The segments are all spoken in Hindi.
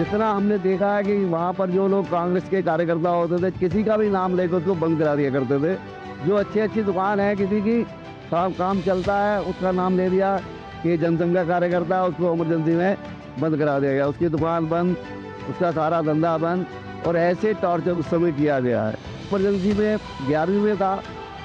जितना हमने देखा है कि वहाँ पर जो लोग कांग्रेस के कार्यकर्ता होते थे, किसी का भी नाम लेकर उसको बंद करा दिया करते थे। जो अच्छी अच्छी दुकान है, किसी की काम चलता है, उसका नाम ले दिया कि जनसंघ का कार्यकर्ता है, उसको इमरजेंसी में बंद करा दिया गया, उसकी दुकान बंद, उसका सारा धंधा बंद, और ऐसे टॉर्चर उस समय किया गया है। इमरजेंसी में 11वीं में था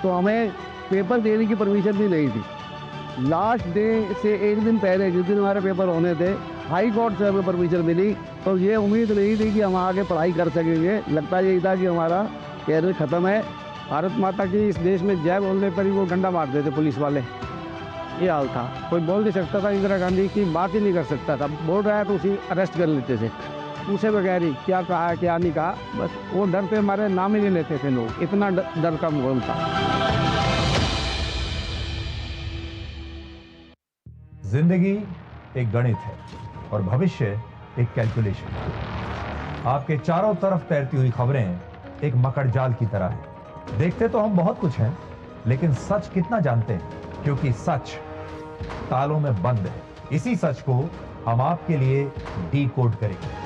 तो हमें पेपर देने की परमिशन भी नहीं थी। लास्ट डे से एक दिन पहले, जिस दिन हमारे पेपर होने थे, हाई कोर्ट से हमें परमिशन मिली। तो ये उम्मीद नहीं थी कि हम आगे पढ़ाई कर सकेंगे। लगता यही था कि हमारा कैरियर ख़त्म है। भारत माता की इस देश में जय बोलने पर ही वो डंडा मार देते पुलिस वाले, ये हाल था। कोई बोल नहीं सकता था, इंदिरा गांधी की बात ही नहीं कर सकता था। बोल रहा है तो उसी अरेस्ट कर लेते थे, पूछे बगैर ही क्या कहा है क्या नहीं कहा। बस वो डर पे हमारे नाम ही नहीं लेते थे लोग, इतना डर का माहौल था। जिंदगी एक गणित है और भविष्य एक कैलकुलेशन। आपके चारों तरफ तैरती हुई खबरें एक मकड़जाल की तरह है। देखते तो हम बहुत कुछ हैं, लेकिन सच कितना जानते हैं? क्योंकि सच तालों में बंद है। इसी सच को हम आपके लिए डीकोड करेंगे।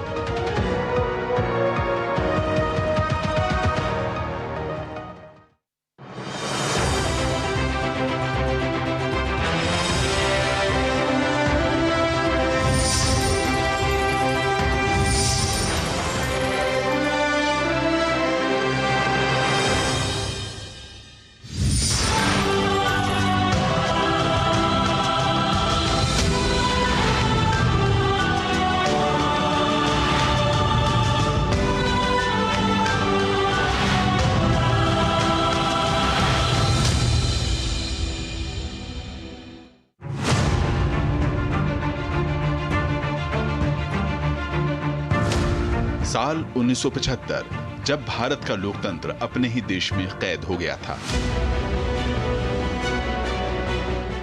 साल 1975, जब भारत का लोकतंत्र अपने ही देश में कैद हो गया था।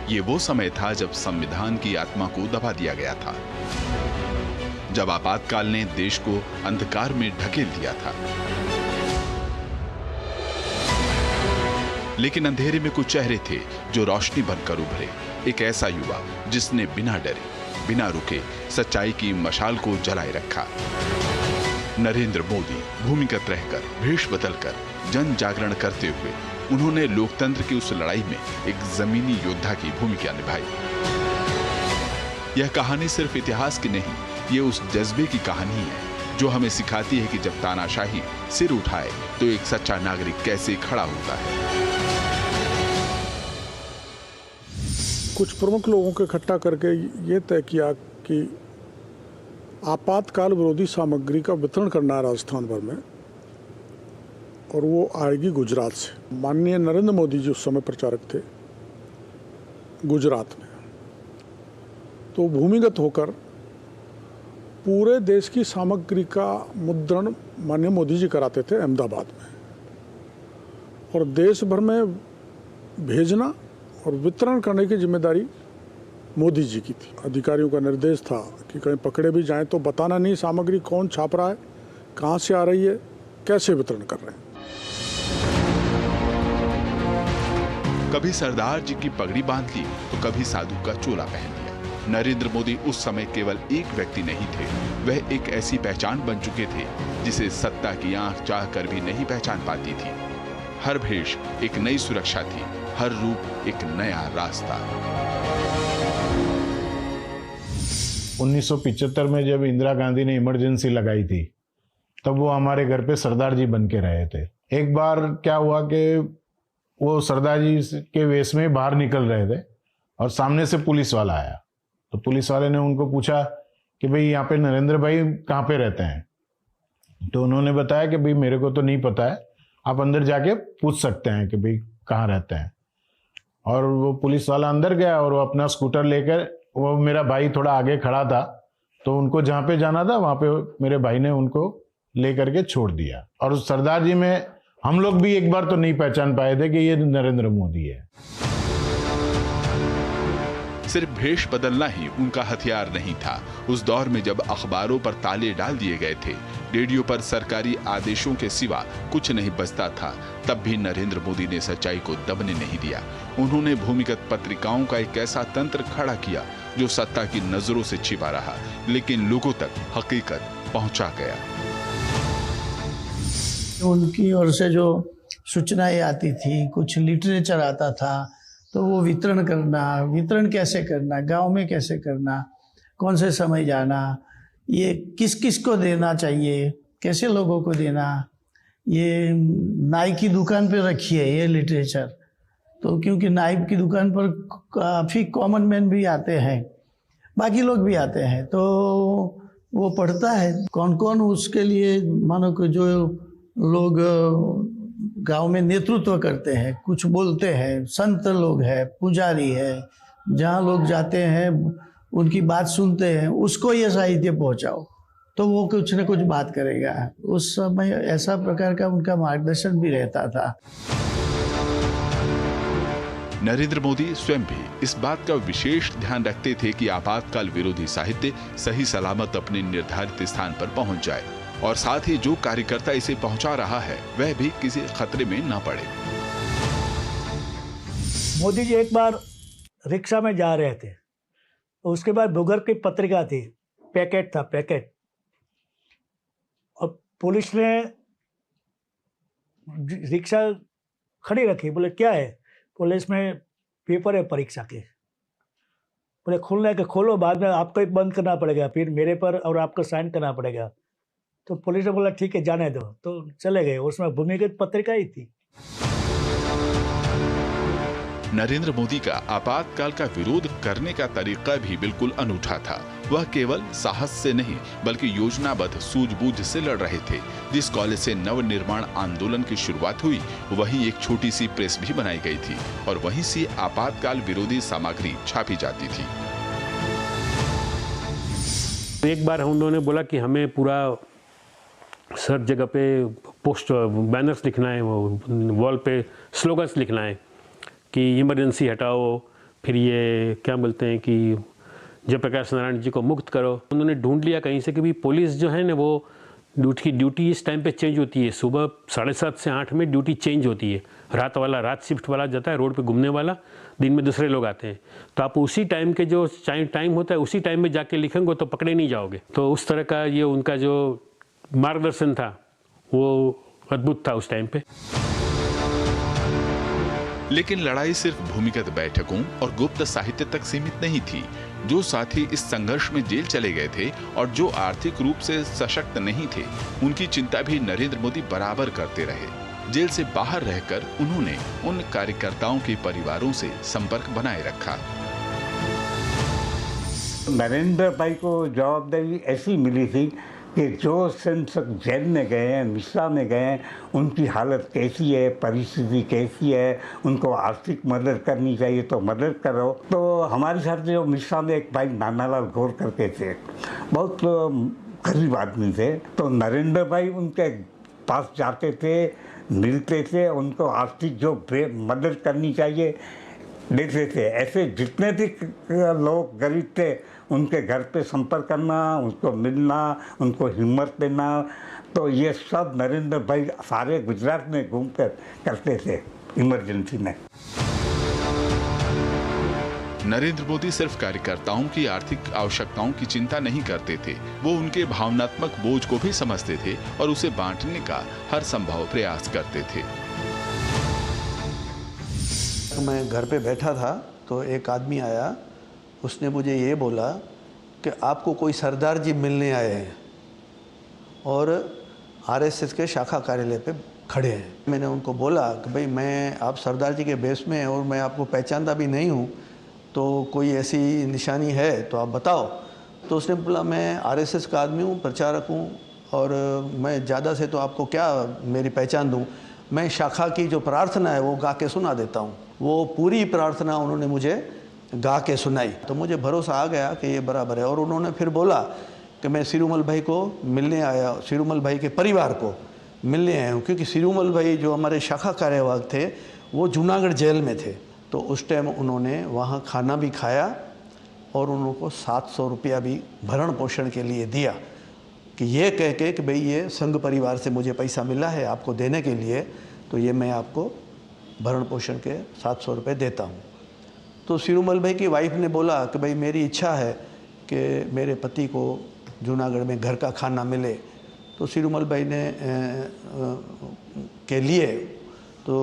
ये वो समय था जब संविधान की आत्मा को दबा दिया गया था, जब आपातकाल ने देश को अंधकार में ढकेल दिया था। लेकिन अंधेरे में कुछ चेहरे थे जो रोशनी बनकर उभरे। एक ऐसा युवा जिसने बिना डरे, बिना रुके सच्चाई की मशाल को जलाए रखा। नरेंद्र मोदी भूमिगत रहकर, भेष बदलकर जन जागरण करते हुए उन्होंने लोकतंत्र की उस लड़ाई में एक जमीनी योद्धा की भूमिका निभाई। यह कहानी सिर्फ इतिहास की नहीं, ये उस जज्बे की कहानी है जो हमें सिखाती है कि जब तानाशाही सिर उठाए तो एक सच्चा नागरिक कैसे खड़ा होता है। कुछ प्रमुख लोगों को इकट्ठा करके ये तय किया कि आपातकाल विरोधी सामग्री का वितरण करना है राजस्थान भर में, और वो आएगी गुजरात से। माननीय नरेंद्र मोदी जी उस समय प्रचारक थे गुजरात में, तो भूमिगत होकर पूरे देश की सामग्री का मुद्रण माननीय मोदी जी कराते थे अहमदाबाद में, और देश भर में भेजना और वितरण करने की जिम्मेदारी मोदी जी की थी। अधिकारियों का निर्देश था कि कहीं पकड़े भी जाएं तो बताना नहीं सामग्री कौन छाप रहा है, कहां से आ रही है, कैसे वितरण कर रहे हैं। कभी सरदार जी की पगड़ी बांध ली तो कभी साधु का चोला पहन लिया। नरेंद्र मोदी उस समय केवल एक व्यक्ति नहीं थे, वह एक ऐसी पहचान बन चुके थे जिसे सत्ता की आंख चाह कर भी नहीं पहचान पाती थी। हर भेष एक नई सुरक्षा थी, हर रूप एक नया रास्ता। 1975 में जब इंदिरा गांधी ने इमरजेंसी लगाई थी, तब वो हमारे घर पे सरदार जी बन के रहे थे। एक बार क्या हुआ कि वो सरदार जी के वेश में बाहर निकल रहे थे और सामने से पुलिस वाला आया। तो पुलिस वाले ने उनको पूछा कि भाई यहाँ पे नरेंद्र भाई कहाँ पे रहते हैं? तो उन्होंने बताया कि भाई मेरे को तो नहीं पता है, आप अंदर जाके पूछ सकते हैं कि भाई कहाँ रहते हैं। और वो पुलिस वाला अंदर गया और वो अपना स्कूटर लेकर, वो मेरा भाई थोड़ा आगे खड़ा था, तो उनको जहाँ पे जाना था वहाँ पे मेरे भाई ने उनको ले करके छोड़ दिया। और उस सरदार जी में हम लोग भी एक बार तो नहीं पहचान पाए थे कि ये नरेंद्र मोदी है। सिर्फ भेष बदलना ही उनका हथियार नहीं था। उस दौर में जब अखबारों पर ताले डाल दिए गए थे, रेडियो पर सरकारी आदेशों के सिवा कुछ नहीं बचता था, तब भी नरेंद्र मोदी ने सच्चाई को दबने नहीं दिया। उन्होंने भूमिगत पत्रिकाओं का एक ऐसा तंत्र खड़ा किया जो सत्ता की नजरों से छिपा रहा, लेकिन लोगों तक हकीकत पहुंचा गया। उनकी ओर से जो सूचनाएं आती थी, कुछ लिटरेचर आता था, तो वो वितरण कैसे करना, गांव में कैसे करना, कौन से समय जाना, ये किस किस को देना चाहिए, कैसे लोगों को देना, ये नाई की दुकान पे रखिए ये लिटरेचर। तो क्योंकि नाई की दुकान पर काफ़ी कॉमन मैन भी आते हैं, बाकी लोग भी आते हैं, तो वो पढ़ता है कौन कौन उसके लिए, मानो कि जो लोग गांव में नेतृत्व करते हैं, कुछ बोलते हैं, संत लोग हैं, पुजारी है, जहाँ लोग जाते हैं उनकी बात सुनते हैं, उसको ये साहित्य पहुँचाओ तो वो कुछ न कुछ बात करेगा। उस समय ऐसा प्रकार का उनका मार्गदर्शन भी रहता था। नरेंद्र मोदी स्वयं भी इस बात का विशेष ध्यान रखते थे कि आपातकाल विरोधी साहित्य सही सलामत अपने निर्धारित स्थान पर पहुंच जाए और साथ ही जो कार्यकर्ता इसे पहुंचा रहा है वह भी किसी खतरे में न पड़े। मोदी जी एक बार रिक्शा में जा रहे थे, उसके बाद भूगर्भ की पत्रिका थी, पैकेट, और पुलिस ने रिक्शा खड़ी रखी। बोले क्या है? पुलिस में पेपर है परीक्षा के। बोले खुलने के खोलो, बाद में आपको ही बंद करना पड़ेगा, फिर मेरे पर और आपको साइन करना पड़ेगा। तो पुलिस ने बोला ठीक है जाने दो, तो चले गए। उसमें भूमिगत पत्रिका ही थी। नरेंद्र मोदी का आपातकाल का विरोध करने का तरीका भी बिल्कुल अनूठा था। वह केवल साहस से नहीं बल्कि योजनाबद्ध सूझबूझ से लड़ रहे थे। जिस कॉलेज से नवनिर्माण आंदोलन की शुरुआत हुई वहीं एक छोटी सी प्रेस भी बनाई गई थी और वहीं से आपातकाल विरोधी सामग्री छापी जाती थी। एक बार उन्होंने बोला कि हमें पूरा हर जगह पे पोस्ट बैनर्स लिखना है, वॉल पे स्लोगन्स लिखना है कि इमरजेंसी हटाओ, फिर ये क्या बोलते हैं कि जयप्रकाश नारायण जी को मुक्त करो। उन्होंने ढूंढ लिया कहीं से कि भी पुलिस जो है ना वो ड्यूटी इस टाइम पे चेंज होती है, सुबह 7:30 से 8 में ड्यूटी चेंज होती है। रात शिफ्ट वाला जाता है रोड पे घूमने वाला, दिन में दूसरे लोग आते हैं। तो आप उसी टाइम के जो टाइम होता है उसी टाइम में जाके लिखेंगे तो पकड़े नहीं जाओगे। तो उस तरह का ये उनका जो मार्गदर्शन था वो अद्भुत था उस टाइम पे। लेकिन लड़ाई सिर्फ भूमिगत बैठकों और गुप्त साहित्य तक सीमित नहीं थी। जो साथी इस संघर्ष में जेल चले गए थे और जो आर्थिक रूप से सशक्त नहीं थे, उनकी चिंता भी नरेंद्र मोदी बराबर करते रहे। जेल से बाहर रहकर उन्होंने उन कार्यकर्ताओं के परिवारों से संपर्क बनाए रखा। नरेंद्र भाई को जवाबदारी ऐसी मिली थी कि जो संसद जेल में गए हैं, मिश्रा में गए हैं, उनकी हालत कैसी है, परिस्थिति कैसी है, उनको आर्थिक मदद करनी चाहिए तो मदद करो। तो हमारे साथ जो मिश्रा में एक भाई नानालाल गौर करके थे, बहुत गरीब आदमी थे, तो नरेंद्र भाई उनके पास जाते थे, मिलते थे, उनको आर्थिक जो मदद करनी चाहिए देते थे। ऐसे जितने भी लोग गरीब थे उनके घर पे संपर्क करना, उनको मिलना, उनको हिम्मत देना, तो ये सब नरेंद्र भाई सारे गुजरात में घूमकर करते थे इमरजेंसी में। नरेंद्र मोदी सिर्फ कार्यकर्ताओं की आर्थिक आवश्यकताओं की चिंता नहीं करते थे, वो उनके भावनात्मक बोझ को भी समझते थे और उसे बांटने का हर संभव प्रयास करते थे। मैं घर पे बैठा था तो एक आदमी आया, उसने मुझे ये बोला कि आपको कोई सरदार जी मिलने आए हैं और आरएसएस के शाखा कार्यालय पे खड़े हैं। मैंने उनको बोला कि भाई मैं आप सरदार जी के बेस में और मैं आपको पहचानता भी नहीं हूँ, तो कोई ऐसी निशानी है तो आप बताओ। तो उसने बोला मैं आरएसएस का आदमी हूँ, प्रचारक हूँ, और मैं ज़्यादा से तो आपको क्या मेरी पहचान दूँ, मैं शाखा की जो प्रार्थना है वो गा के सुना देता हूँ। वो पूरी प्रार्थना उन्होंने मुझे गा के सुनाई, तो मुझे भरोसा आ गया कि ये बराबर है। और उन्होंने फिर बोला कि मैं सिरूमल भाई को मिलने आया, सिरूमल भाई के परिवार को मिलने आया हूँ, क्योंकि सिरूमल भाई जो हमारे शाखा कार्यवाहक थे वो जूनागढ़ जेल में थे। तो उस टाइम उन्होंने वहाँ खाना भी खाया और उनको 700 रुपया भी भरण पोषण के लिए दिया, कि ये कह के कि भाई ये संघ परिवार से मुझे पैसा मिला है आपको देने के लिए, तो ये मैं आपको भरण पोषण के 700 रुपये देता हूँ। तो सिरूमल भाई की वाइफ ने बोला कि भाई मेरी इच्छा है कि मेरे पति को जूनागढ़ में घर का खाना मिले। तो सिरूमल भाई ने के लिए तो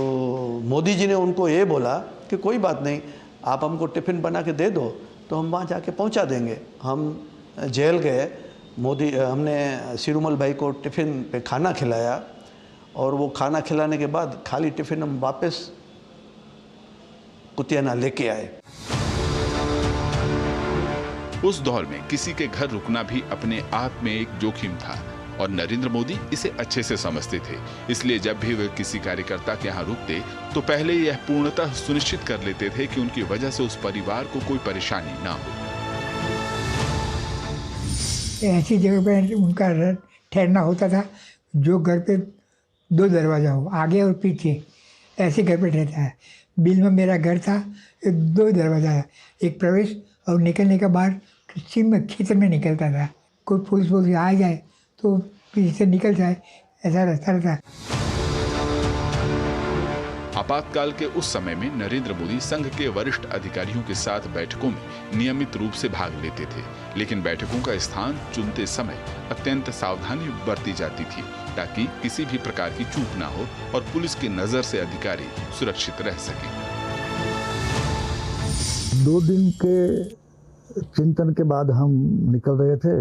मोदी जी ने उनको ये बोला कि कोई बात नहीं, आप हमको टिफ़िन बना के दे दो तो हम वहाँ जाके पहुँचा देंगे। हम जेल गए, हमने सिरूमल भाई को टिफ़िन पे खाना खिलाया और वो खाना खिलाने के बाद खाली टिफ़िन हम वापस कुतियाना लेके आए। उस दौर में किसी के घर रुकना भी अपने आप में एक जोखिम था और नरेंद्र मोदी इसे अच्छे से समझते थे। इसलिए जब भी वे किसी कार्यकर्ता के यहाँ रुकते तो पहले यह पूर्णतः सुनिश्चित कर लेते थे कि उनकी वजह से उस परिवार को कोई परेशानी ना हो। ऐसी जगह पर उनका ठहरना होता था जो घर पे 2 दरवाजा हो, आगे और पीछे, ऐसे घर पे ठहरता है। बिल में मेरा घर था, 2 दरवाजा है, एक प्रवेश और निकलने का बाहर किसी में क्षेत्र में निकलता था। कोई पुलिस आ जाए तो पीछे से निकल जाए, ऐसा रास्ता रहता। आपातकाल के उस समय में नरेंद्र मोदी संघ के वरिष्ठ अधिकारियों के साथ बैठकों में नियमित रूप से भाग लेते थे, लेकिन बैठकों का स्थान चुनते समय अत्यंत सावधानी बरती जाती थी ताकि किसी भी प्रकार की चूक ना हो और पुलिस की नजर से अधिकारी सुरक्षित रह सके। 2 दिन के चिंतन के बाद हम निकल रहे थे।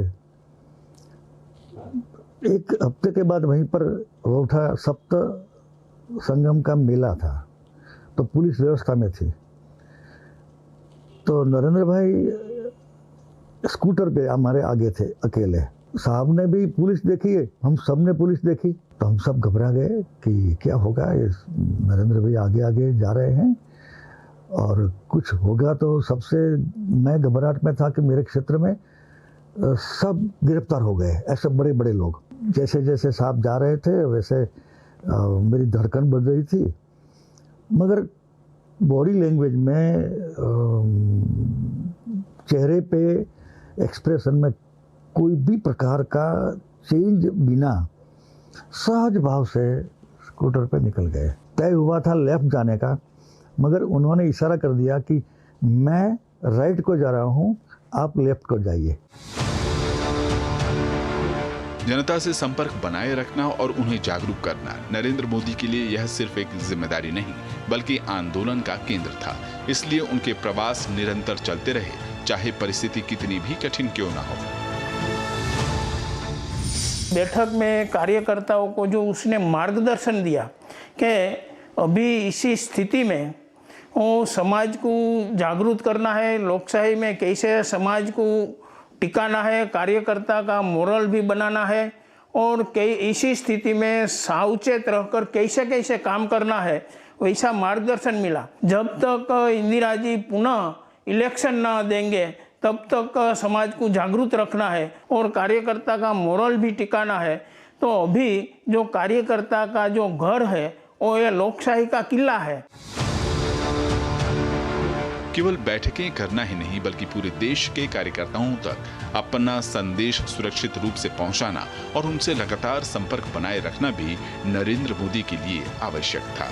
1 हफ्ते के बाद वहीं पर वो उठा सप्त संगम का मेला था, तो पुलिस व्यवस्था में थी। तो नरेंद्र भाई स्कूटर पे हमारे आगे थे अकेले। साहब ने भी पुलिस देखी, हम सब ने पुलिस देखी, तो हम सब घबरा गए कि क्या होगा, ये नरेंद्र भाई आगे आगे जा रहे हैं और कुछ होगा। तो सबसे मैं घबराहट में था कि मेरे क्षेत्र में सब गिरफ्तार हो गए, ऐसे बड़े बड़े लोग। जैसे जैसे साहब जा रहे थे वैसे मेरी धड़कन बढ़ रही थी, मगर बॉडी लैंग्वेज में, चेहरे पे एक्सप्रेशन में कोई भी प्रकार का चेंज बिना सहज भाव से स्कूटर पे निकल गए। तय हुआ था लेफ्ट जाने का, मगर उन्होंने इशारा कर दिया कि मैं राइट को जा रहा हूँ, आप लेफ्ट को जाइए। जनता से संपर्क बनाए रखना और उन्हें जागरूक करना नरेंद्र मोदी के लिए यह सिर्फ एक जिम्मेदारी नहीं बल्कि आंदोलन का केंद्र था। इसलिए उनके प्रवास निरंतर चलते रहे, चाहे परिस्थिति कितनी भी कठिन क्यों ना हो। बैठक में कार्यकर्ताओं को जो उसने मार्गदर्शन दिया कि अभी इसी स्थिति में वो समाज को जागरूक करना है, लोकशाही में कैसे समाज को टिकाना है, कार्यकर्ता का मोरल भी बनाना है और कई इसी स्थिति में सावचेत रहकर कैसे कैसे काम करना है, वैसा मार्गदर्शन मिला। जब तक इंदिरा जी पुनः इलेक्शन ना देंगे तब तक समाज को जागरूक रखना है और कार्यकर्ता का मोरल भी टिकाना है। तो अभी जो कार्यकर्ता का जो घर है वो ये लोकशाही का किला है। केवल बैठकें करना ही नहीं बल्कि पूरे देश के कार्यकर्ताओं तक अपना संदेश सुरक्षित रूप से पहुंचाना और उनसे लगातार संपर्क बनाए रखना भी नरेंद्र मोदी के लिए आवश्यक था।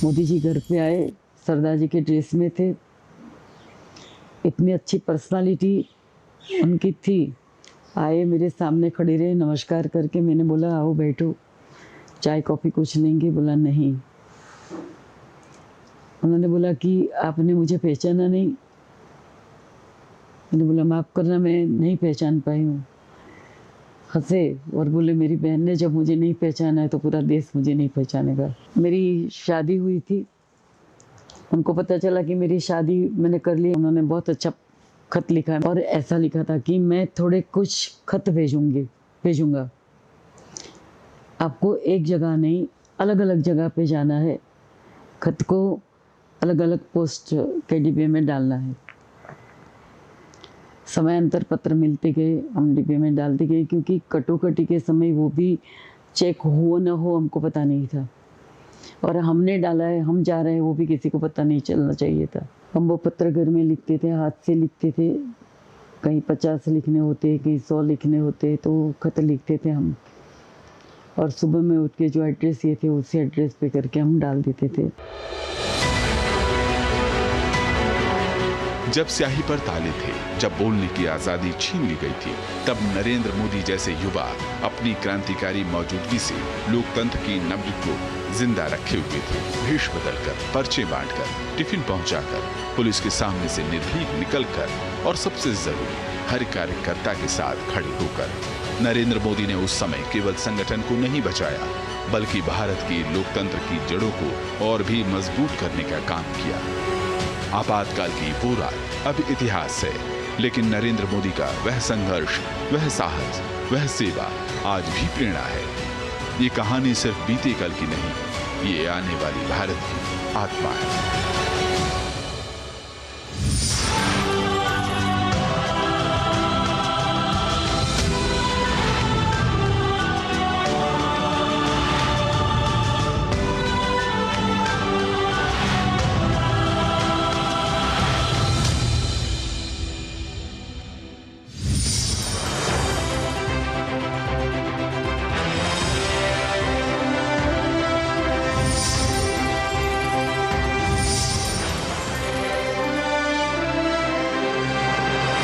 मोदी जी घर पे आए, सरदार जी के ड्रेस में थे, इतनी अच्छी पर्सनालिटी उनकी थी। आए, मेरे सामने खड़े रहे, नमस्कार करके मैंने बोला आओ बैठो, चाय कॉफ़ी कुछ लेंगे? बोला नहीं। उन्होंने बोला कि आपने मुझे पहचाना नहीं। मैंने बोला माफ़ करना, मैं नहीं पहचान पाई हूँ। हंसे और बोले मेरी बहन ने जब मुझे नहीं पहचाना है तो पूरा देश मुझे नहीं पहचानेगा। मेरी शादी हुई थी, उनको पता चला कि मेरी शादी मैंने कर ली। उन्होंने बहुत अच्छा खत लिखा और ऐसा लिखा था कि मैं थोड़े कुछ खत भेजूँगा, आपको एक जगह नहीं अलग अलग जगह पे जाना है, खत को अलग अलग पोस्ट के डिब्बे में डालना है। समयांतर पत्र मिलते गए, हम डिब्बे में डालते गए, क्योंकि कटोकटी के समय वो भी चेक हो न हो हमको पता नहीं था, और हमने डाला है, हम जा रहे हैं, वो भी किसी को पता नहीं चलना चाहिए था। हम वो पत्र घर में लिखते थे, हाथ से लिखते थे, कहीं 50 लिखने होते, कहीं 100 लिखने होते, तो खत लिखते थे हम, और सुबह में उठ के जो एड्रेस ये थे उसी एड्रेस पे करके हम डाल देते थे। जब स्याही पर ताले थे, जब बोलने की आजादी छीन ली गई थी, तब नरेंद्र मोदी जैसे युवा अपनी क्रांतिकारी मौजूदगी से लोकतंत्र की नब्ज को जिंदा रखे हुए थे। भेष बदलकर, पर्चे बांटकर, टिफिन पहुंचाकर, पुलिस के सामने से निर्भीक निकलकर और सबसे जरूरी हर कार्यकर्ता के साथ खड़े होकर नरेंद्र मोदी ने उस समय केवल संगठन को नहीं बचाया, बल्कि भारत की लोकतंत्र की जड़ों को और भी मजबूत करने का काम किया। आपातकाल की वो रात अब इतिहास है, लेकिन नरेंद्र मोदी का वह संघर्ष, वह साहस, वह सेवा आज भी प्रेरणा है। ये कहानी सिर्फ बीते कल की नहीं, ये आने वाली भारत की आत्मा है।